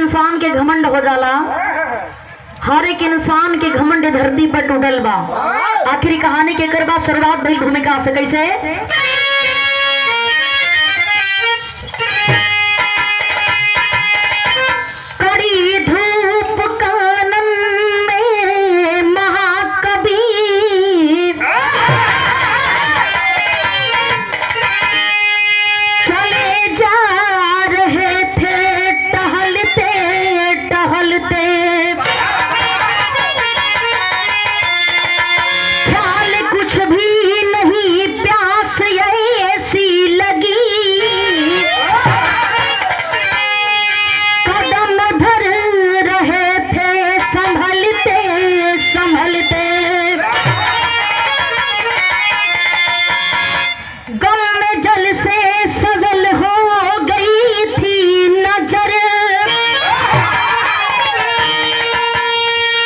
इंसान के घमंड हो जाला, हर एक इंसान के घमंड धरती पर टूटल बा। आखिरी कहानी के कर बा शुरुआत भइल भूमिका से कैसे कड़ी धूप कानन में महाकवि चले जा रहे थे टहलते टहलते, ख्याल कुछ भी नहीं प्यास ऐसी लगी, कदम धर रहे थे संभलते संभलते, गम में जल से सजल हो गई थी नजर,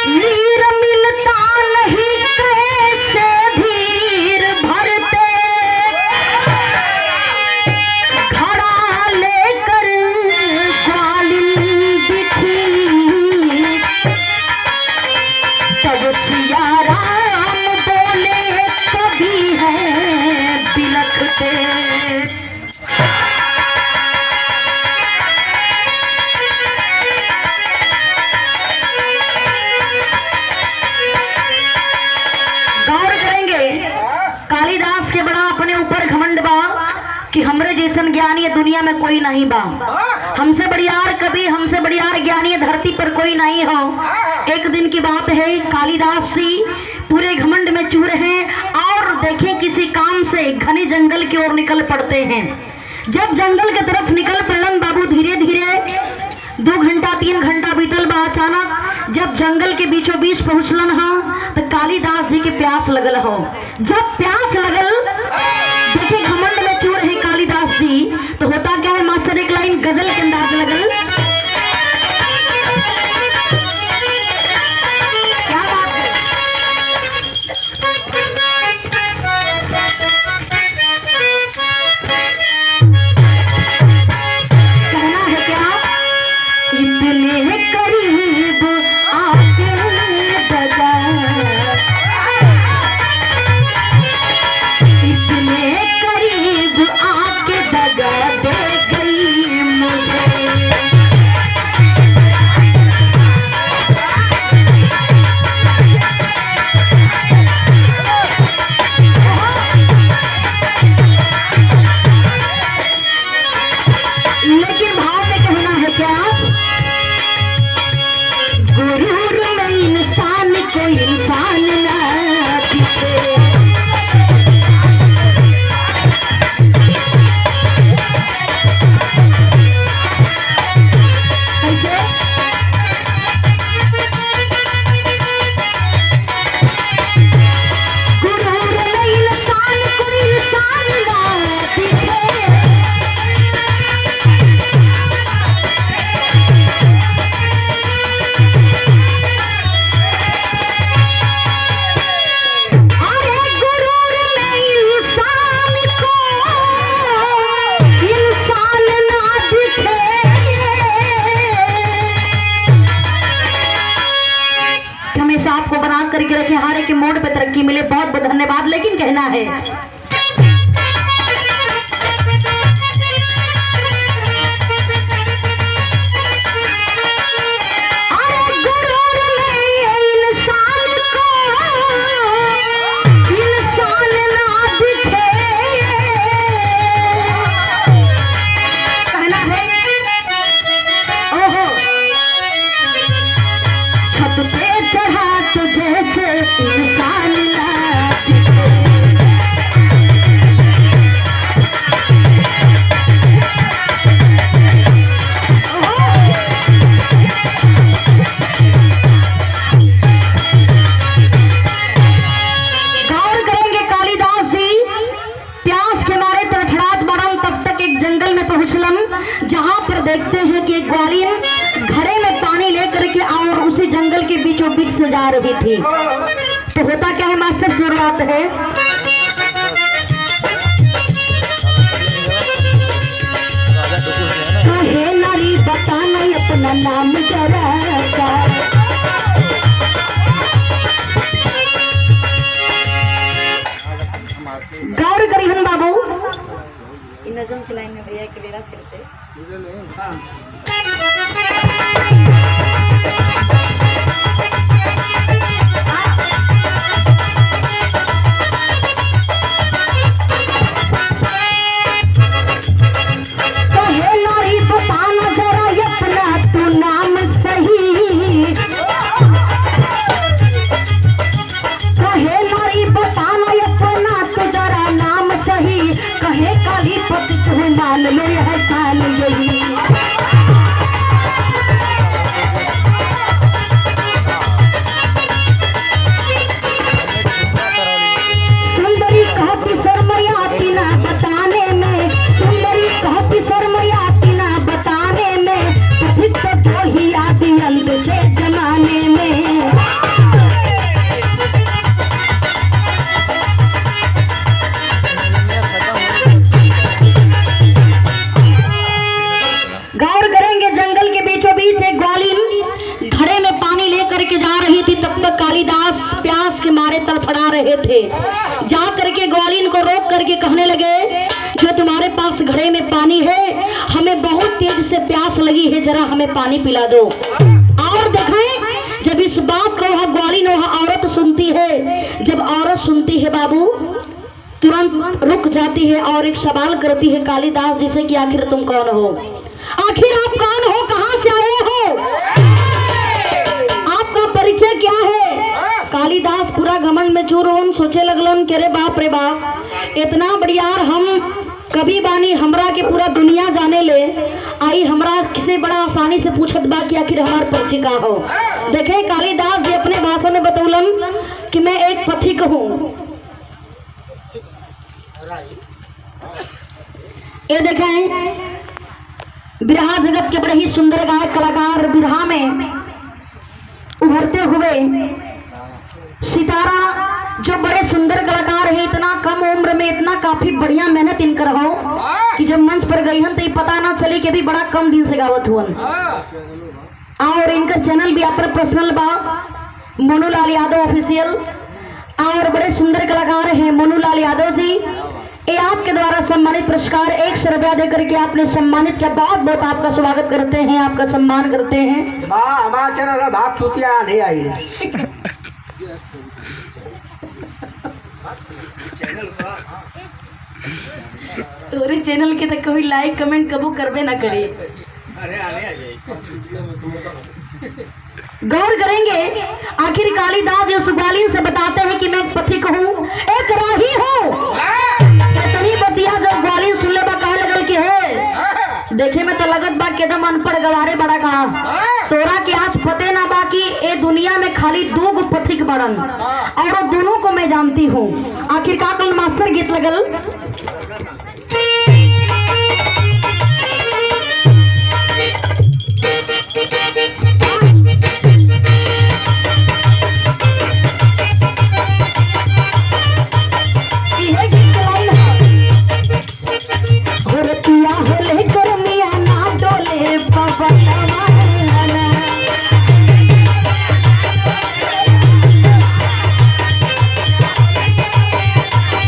नीर मिलता नहीं कैसे धीर भरते, घड़ा लेकर ग्वालिन दिखी, तब सिया राम बोले कभी है बिलखते। गौर करेंगे कालिदास के बड़ा अपने ऊपर घमंड बा कि हमरे जैसन ज्ञानी दुनिया में कोई नहीं बा, हमसे बड़ियार कवि हमसे बड़ियार ज्ञानी धरती पर कोई नहीं हो। एक दिन की बात है, कालिदास जी पूरे घमंड में चूर हैं और देखें किसी काम से घने जंगल की ओर निकल पड़ते हैं। जब जंगल की तरफ निकल पड़लन बाबू धीरे धीरे 2 घंटा 3 घंटा बीतल बा, अचानक जब जंगल के बीचों बीच पहुंचलन हा तो कालिदास जी के प्यास लगल हो। जब प्यास लगल देखिए घमंड में चूर है कालिदास जी, तो होता क्या है मास्टर, एक लाइन गजल के अंदाज लगल, क्या बात है। कहना है क्या, इतने करीब आके दगा, इतने करीब आके दगा दे गई मुझे, लेकिन भाव में कहना है क्या, गुरूर में इंसान को इंसान ना दिखे, कैसे गुरूर में इंसान को इंसान ना दिखे, अरे गुरूर में इंसान को इंसान ना दिखे, हमेशा आपको बना करके रखे, हर एक मोड पे तरक्की मिले। बहुत बहुत धन्यवाद। लेकिन कहना है अरे गुरूर में इंसान को इंसान ना दिखे, कहना है ओहो छत पे चढ़ा तो जैसे इंसान ना दिखे, गौर करेंगे कालिदास जी प्यास के मारे तड़फड़ात बड़न, तब तक एक जंगल में पहुंचलन जहां पर देखते हैं कि एक ग्वालिन घड़े में पानी लेकर के और उसी जंगल के बीचों बीच से जा रही थी। तो होता क्या है मास्टर, शुरुआत है तो हे नारी बताना अपना नाम जरा सा। गौर करिहन बाबू नजम खिलाएंगे भैया के लिए फिर से। मान लो यह चाल यही सुंदरी कहती शर्मयाती ना बताने में, सुंदरी कहती शर्मयाती ना बताने में, फिर तो दो ही आती अंत से जमाने में। गौर करेंगे जंगल के बीचों बीच एक ग्वालिन घड़े में पानी लेकर के जा रही थी। तब तक कालिदास प्यास के मारे तड़फड़ा रहे थे। जा करके ग्वालिन को रोक करके कहने लगे जो तुम्हारे पास घड़े में पानी है, हमें बहुत तेज से प्यास लगी है, जरा हमें पानी पिला दो। और देखें जब इस बात को वह ग्वालिन वह औरत सुनती है, जब औरत सुनती है बाबू तुरंत रुक जाती है और एक सवाल करती है कालिदास जैसे कि आखिर तुम कौन हो, आखिर आप कौन हो, कहां से आए हो, आपका परिचय क्या है। कालिदास पूरा घमंड में चूर होन सोचे लगलन के रे बाप इतना बढ़ियार हम कभी बानी, हमरा के पूरा दुनिया जाने ले आई, हमरा किसे बड़ा आसानी से पूछत बा कि आखिर हमार परिचय का हो। देखे कालिदास जी अपने भाषा में बतौलन कि मैं एक पथिक हूँ। ये देखें बिरहा जगत के बड़े ही सुंदर गायक कलाकार बिरहा में उभरते हुए सितारा जो बड़े सुंदर कलाकार है, इतना कम उम्र में इतना काफी बढ़िया मेहनत इनकर हो कि जब मंच पर गई हन तो पता ना चले कि भी बड़ा कम दिन से गावत हुआ। और इनका चैनल भी अपना पर्सनल बा मोनूलाल यादव ऑफिशियल, और बड़े सुंदर कलाकार हैं मोनूलाल यादव जी। ये आपके द्वारा सम्मानित पुरस्कार 100 रुपया देकर के आपने सम्मानित किया, बहुत बहुत आपका स्वागत करते हैं, आपका सम्मान करते हैं। हमारा चैनल भाग छुट्टियां नहीं आई है। तोरे चैनल के तो कभी लाइक कमेंट कबू करबे ना करे। गौर करेंगे आखिर कालिदास जो ग्वालिन से बताते हैं कि मैं एक पथिक हूँ, एक राही हूँ। बतिया जब ग्वालिन सुन ले बा कहे लगल कि है देखे में तो लगत बा के एकदम अनपढ़ गवारे बड़ा का, तोरा के आज पते ना बा कि ए दुनिया में खाली 2 गो पथिक बड़न और वो दोनों को मैं जानती हूँ। आखिर का कल मास्टर गीत लगल होले करमिया ना डोले बबलवा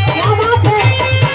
क्या बात है।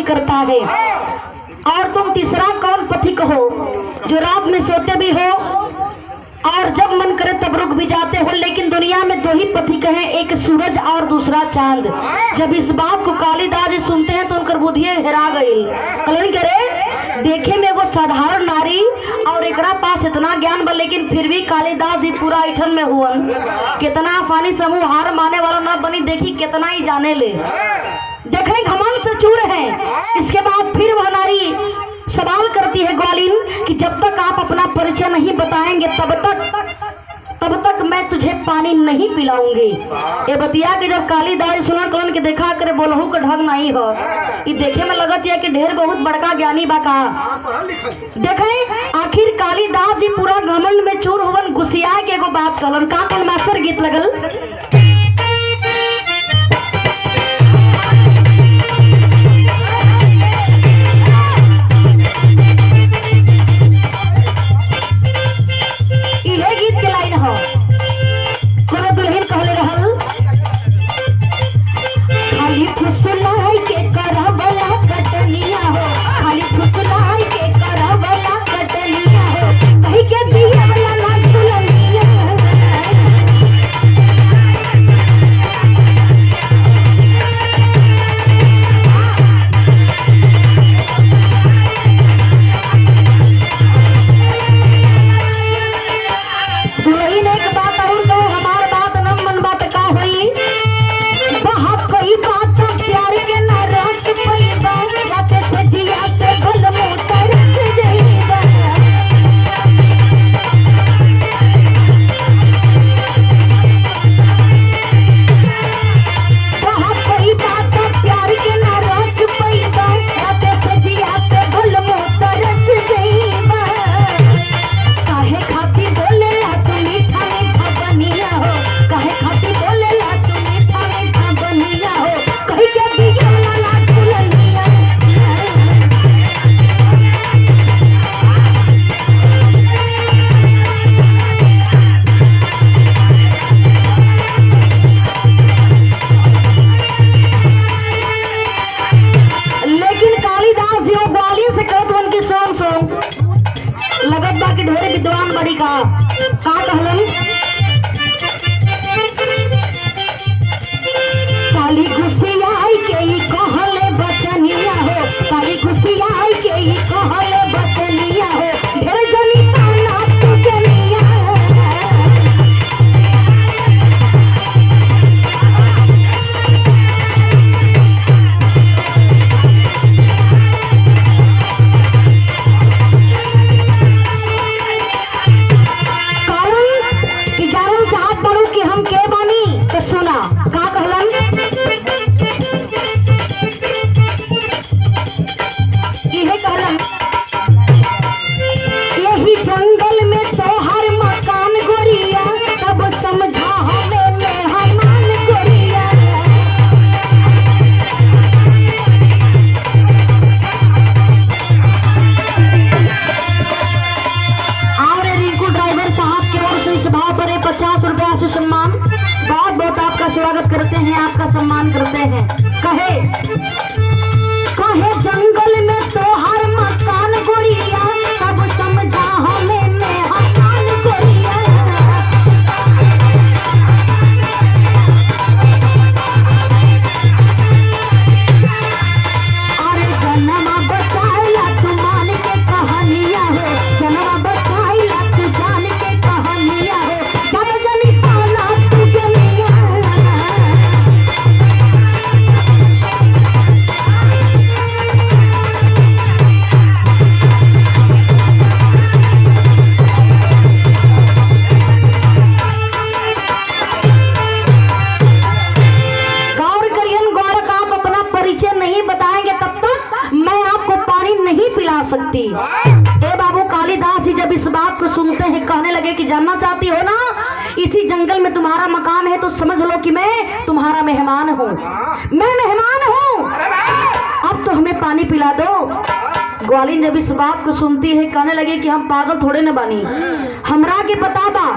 करता है। और तुम तीसरा कौन पथिक हो जो रात में सोते भी हो और जब मन करे तब रुक भी जाते हो। लेकिन दुनिया में दो ही पथिक हैं, एक सूरज और दूसरा चांद। जब इस बात को कालिदास जी सुनते हैं तो उनकर बुद्धि हेरा गई। कलन करे देखे में वो साधारण नारी और एकरा पास इतना ज्ञान बा, लेकिन फिर भी कालिदास जी पूरा ऐठन में हुआ। कितना आसानी से मुँह हार माने वाला न बनी, देखी कितना ही जाने ले। देखें घमंड से चूर है। इसके बाद फिर वह नारी सवाल करती है ग्वालिन कि जब तक आप अपना परिचय नहीं बताएंगे तब तक मैं तुझे पानी नहीं पिलाऊंगी। ये बतिया के जब कालिदास सुना कलन के देखा करे बोलहू का ढंग नहीं हो। ये देखे में लगत है कि ढेर बहुत बड़का ज्ञानी बा का। देखें आखिर कालिदास जी पूरा घमंड में चूर हुवन, गुस्सिया के एगो बात कलन का कल मास्टर गीत लगल। स्वागत करते हैं, आपका सम्मान करते हैं। कहे जंगल में तो हर मकान गोरिया, सब समझा हमें में हकान गोरिया। अरे जन्मा बचाइला तू मान के कहानिया है, जन्मा बचाइला तू जान के कहानिया है। जब जनी पाला तू जनिया सकती। ए बाबू कालिदास जी जब इस बात को सुनते हैं कहने लगे कि जानना चाहती हो ना, इसी जंगल में तुम्हारा मकान है तो समझ लो कि मैं तुम्हारा मेहमान हूँ, मैं मेहमान हूँ, अब तो हमें पानी पिला दो। ग्वालिन जब इस बात को सुनती है कहने लगे कि हम पागल थोड़े न बनी, हमरा के पता बा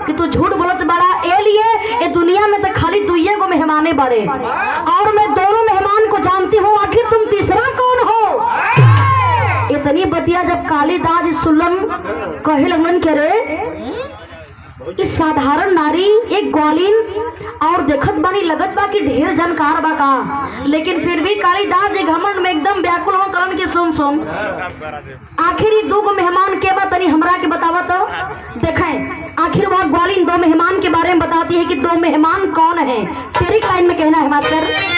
कि तू झूठ बोलत बड़ा, ए लिए ए दुनिया में तो खाली दुइये को मेहमाने बड़े और मैं दोनों मेहमान को जानती हूँ, आखिर तुम तीसरा कौन हो? इतनी बतिया जब कालिदास सुलम कहे लगन के रे इस साधारण नारी एक ग्वालिन और देखत बानी लगत बा कि ढेर जानकार बा का, लेकिन फिर भी कालिदास जी घमंड में एकदम व्याकुल हो करन के सुन आखिर ही दो मेहमान के बा तनी हमरा के बतावा तो देखें। आखिर वह ग्वालिन दो मेहमान के बारे में बताती है कि दो मेहमान कौन है। तेरी लाइन में कहना है मास्टर।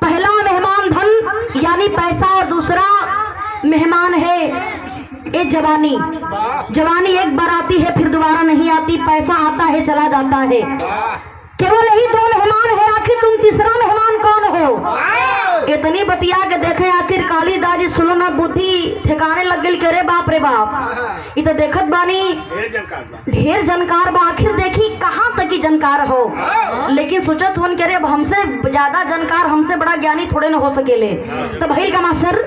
पहला मेहमान धन यानी पैसा और दूसरा मेहमान है ये जवानी। जवानी एक बार आती है फिर दोबारा नहीं आती, पैसा आता है चला जाता है। केवल यही दो मेहमान है, आखिर तुम तीसरा मेहमान कौन हो? इतनी बतिया के देखे आखिर कालिदास जी सुनो बुद्धि ठिकाने लग गई के रे बाप रे बाप, ये तो देखत बानी ढेर जानकार बा। आखिर देखी कहाँ तक की जानकार हो, लेकिन सोचत हुन के रे हमसे ज्यादा जानकार हमसे बड़ा ज्ञानी थोड़े न हो सकेले। तो भइल का मास्टर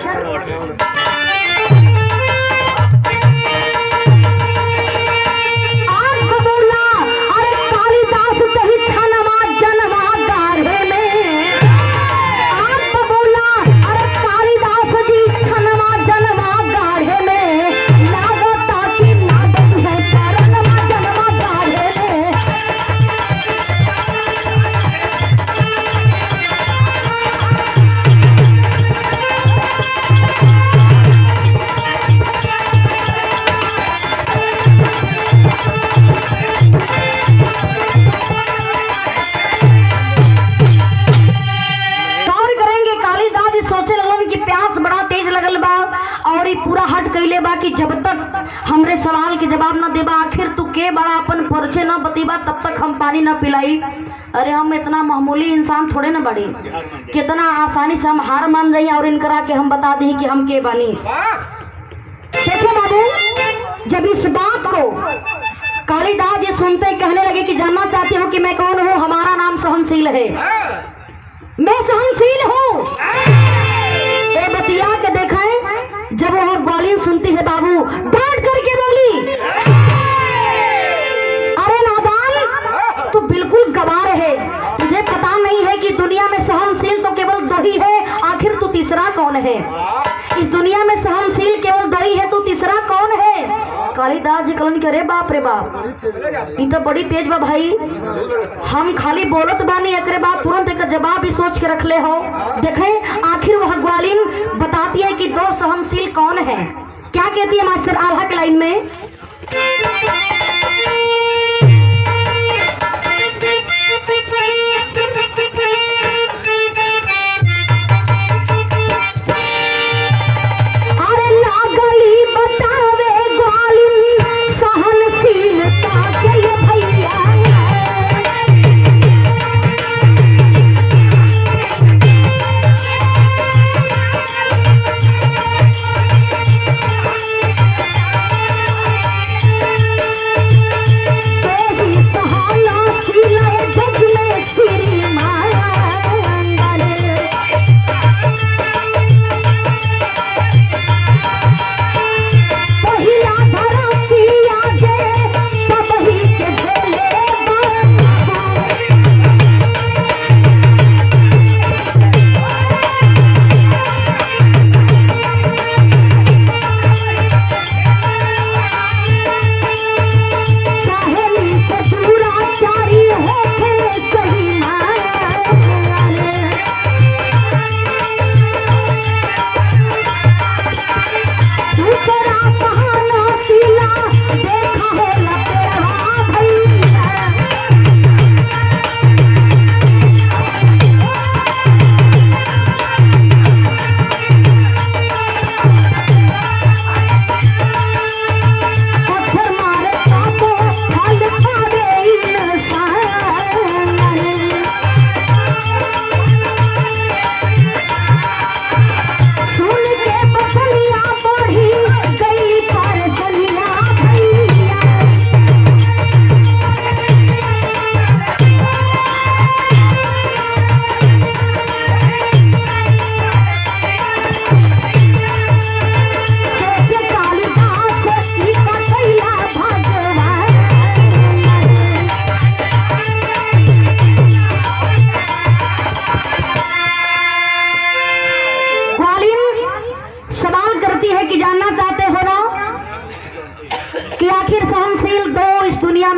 जब तक हमरे सवाल के जवाब न देबा, आखिर तू के बड़ा अपन परिचय न बतीबा तब तक हम पानी न पिलाई। अरे हम इतना मामूली इंसान थोड़े न बड़ी, कितना आसानी से हम हार मान जाइए और इनकरा के हम बता दी कि हम के बानी। देखो बाबू, जब इस बात को कालिदास जी सुनते कहने लगे कि जानना चाहते हो कि मैं कौन हूँ? हमारा नाम सहनशील है, मैं सहनशील हूँ। बतिया के देखा जब वो ग्वालिन सुनती है बाबू डांट करके बोली, अरे नादान तू बिल्कुल गवार है, तुझे पता नहीं है कि दुनिया में सहनशील तो केवल दो ही है, आखिर तू तीसरा कौन है? इस दुनिया में सहनशील केवल दो ही है, तू तीसरा कौन है? कालिदास जी कलन करे बाप रे बाप, ये तो बड़ी तेज बा भाई। हम खाली बोलत बानी एकरे बाद तुरंत एक जवाब भी सोच के रख ले हो। देखें आखिर वह ग्वालिन बताती है कि दो सहनशील कौन है। क्या कहती है मास्टर आल्हा के लाइन में?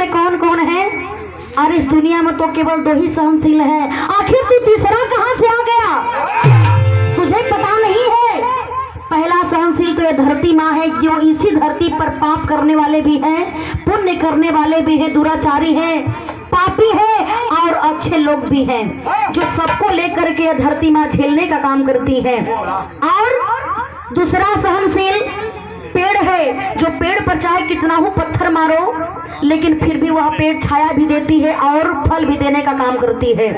में कौन कौन है? और इस दुनिया में तो केवल 2 ही सहनशील है। आखिर तू तीसरा कहां से आ गया? तुझे पता नहीं है? पहला सहनशील तो ये धरती माँ है, जो इसी धरती पर पाप करने वाले भी हैं, पुण्य करने वाले भी हैं, दुराचारी हैं, पापी हैं और अच्छे लोग भी हैं, जो सबको लेकर के धरती माँ झेलने का काम करती है। और दूसरा सहनशील पेड़ है, जो पेड़ पर चाहे कितना हो पत्थर मारो लेकिन फिर भी वह पेड़ छाया भी देती है और फल भी देने का काम करती है।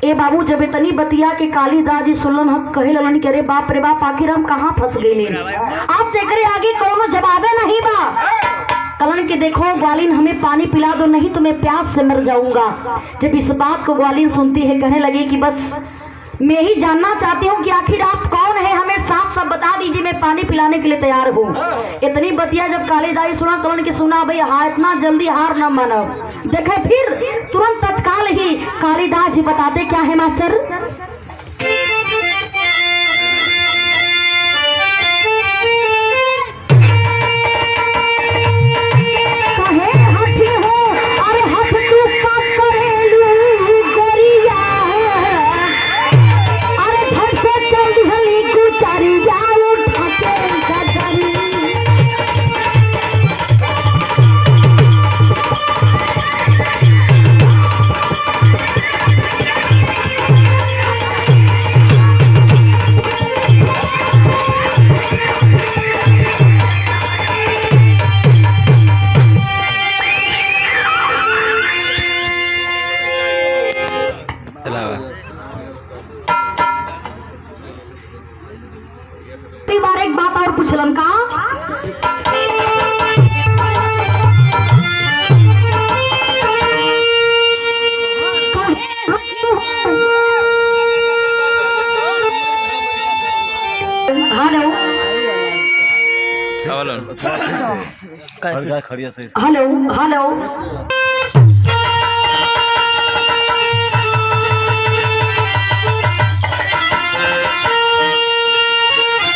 ए बाबू जब इतनी बतिया के कालिदास जी सुनलन हक कहे ललन के रे बाप रे बाप, आखिर हम कहाँ फंस गए? आप देख रहे आगे कोनो जवाबे नहीं बा। कलन के देखो ग्वालिन हमें पानी पिला दो, नहीं तो मैं प्यास से मर जाऊंगा। जब इस बात को ग्वालिन सुनती है कहने लगी कि बस मैं ही जानना चाहती हूँ कि आखिर आप कौन है, हमें साफ साफ बता दीजिए, मैं पानी पिलाने के लिए तैयार हूँ। इतनी बतिया जब कालिदास सुना कलन के सुना भाई हाँ इतना जल्दी हार न मानो। देखे फिर तुरंत तत्काल ही कालिदास जी बताते क्या है मास्टर? एक बात और पूछलन का हेलो हेलो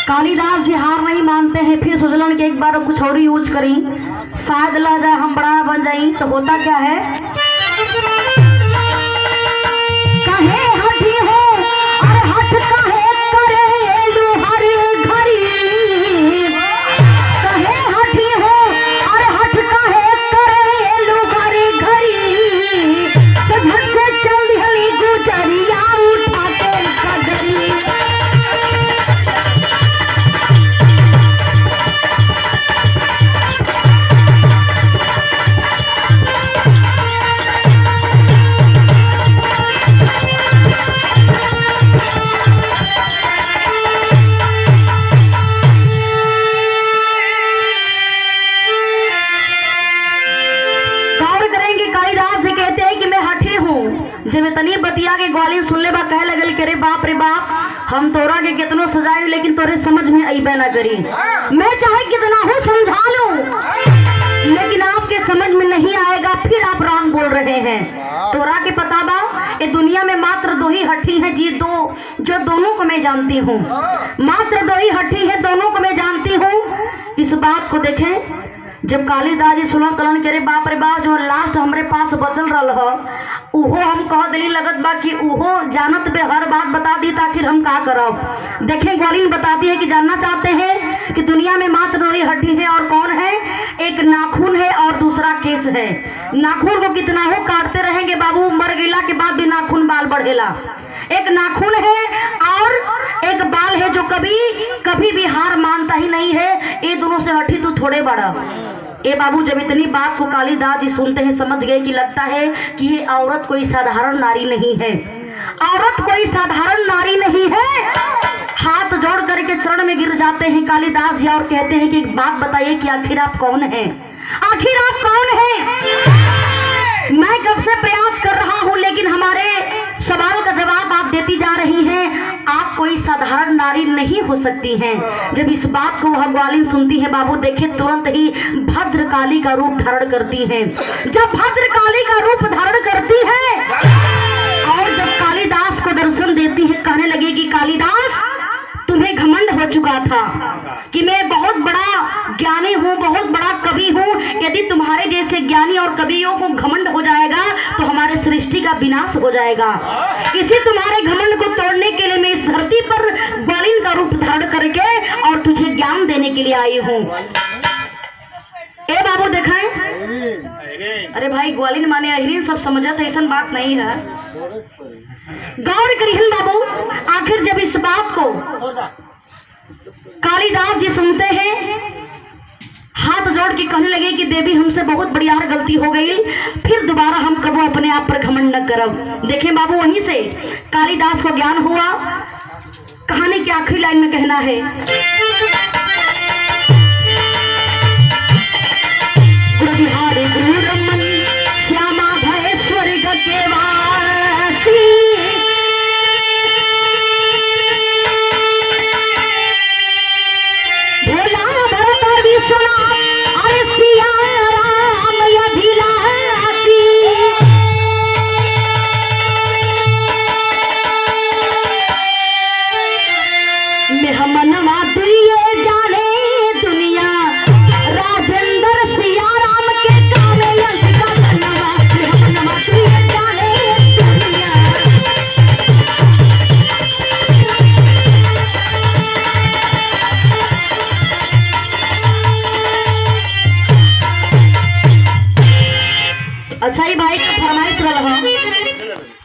कालिदास जी हार नहीं मानते हैं। फिर सोचलन कि एक बार कुछ और यूज करी, शायद ला जाए हम बड़ा बन जाई। तो होता क्या है? कहे हठी हो अरे हठ कहे करे लोहर घरी, कहे हठी हो अरे हठ कहे करे लोहर घरी, तो झट से चल दिहली गुजरिया उठा के कदरी। जब इतनी बतिया के ग्वालिन सुन ले बा कहे लगल के रे बाप रे बाप, हम तोरा के कितनो सजाए लेकिन तोरे समझ में अइबे ना करी। मैं चाहे कितना हो समझा लूं लेकिन आपके समझ में नहीं आएगा। फिर आप रॉन्ग बोल रहे हैं। तोरा के पता बा ये दुनिया में मात्र 2 ही हठी हैं जी, दो जो दोनों को मैं जानती हूँ। मात्र 2 ही हठी है, दोनों को मैं जानती हूँ। इस बात को देखें जब कालिदास जी सुना कलन के रे बाप रे बाप, जो लास्ट हमरे पास बचल रहा उहो हम कह दिली लगत बा कि उहो जानत बे हर बात बता दी ताकि हम का करब। देखें ग्वालिन बताती है कि जानना चाहते हैं कि दुनिया में मात्र 2 ही हड्डी है और कौन है? एक नाखून है और दूसरा केस है। नाखून को कितना हो काटते रहेंगे बाबू, मर गिला के बाद भी नाखून बाल बढ़ेला। एक नाखून है और एक बाल है जो कभी भी हार मानता ही नहीं है। ये दोनों से हठी तू थोड़े बड़ा। ए बाबू जब इतनी बात को कालिदास जी सुनते हैं समझ गए कि लगता है कि ये औरत कोई साधारण नारी नहीं है, औरत कोई साधारण नारी नहीं है। हाथ जोड़ करके चरण में गिर जाते हैं कालिदास जी और कहते हैं कि एक बात बताइए कि आखिर आप कौन हैं? आखिर आप कौन हैं? मैं कब से प्रयास कर रहा हूं लेकिन हमारे सवाल का जवाब आप देती जा रही हैं। आप कोई साधारण नारी नहीं हो सकती हैं। जब इस बात को वह ग्वालिन सुनती है बाबू देखे तुरंत ही भद्रकाली का रूप धारण करती हैं। जब भद्रकाली का रूप धारण करती है और जब कालिदास को दर्शन देती है कहने लगे कि कालिदास तुम्हें घमंड हो चुका था कि मैं बहुत बड़ा ज्ञानी हूँ, बहुत बड़ा कवि हूँ। यदि तुम्हारे जैसे ज्ञानी और कवियों को घमंड हो जाएगा तो हमारे सृष्टि का विनाश हो जाएगा। इसी तुम्हारे घमंड को तोड़ने के लिए मैं इस धरती पर ग्वालिन का रूप धारण करके और तुझे ज्ञान देने के लिए आई हूँ। ए बाबू दिखाएं। अरे भाई ग्वालिन माने अहिरीन सब समझत, ऐसा बात नहीं है। गौर करिहन बाबू, आखिर जब इस बात को कालिदास जी सुनते हैं, हाथ जोड़ के कहने लगे कि देवी हमसे बहुत बड़ी यार गलती हो गई, फिर दोबारा हम कबो अपने आप पर घमंड न करब। देखें बाबू, वहीं से कालिदास को ज्ञान हुआ। कहानी की आखिरी लाइन में कहना है, गुरु बिहारी गुरु रमन श्यामा भय स्वर्ग के वासी, भोला भरत विश्वनाथ अरे सिया राम अभिलाषी। मेहमनवा दुइये जाने दुनिया, राजेंद्र सिया राम के कामे यश का धनवा। मेहमनवा दुइये जाने दुनिया। अच्छा ही भाई का फरमाइश रहा।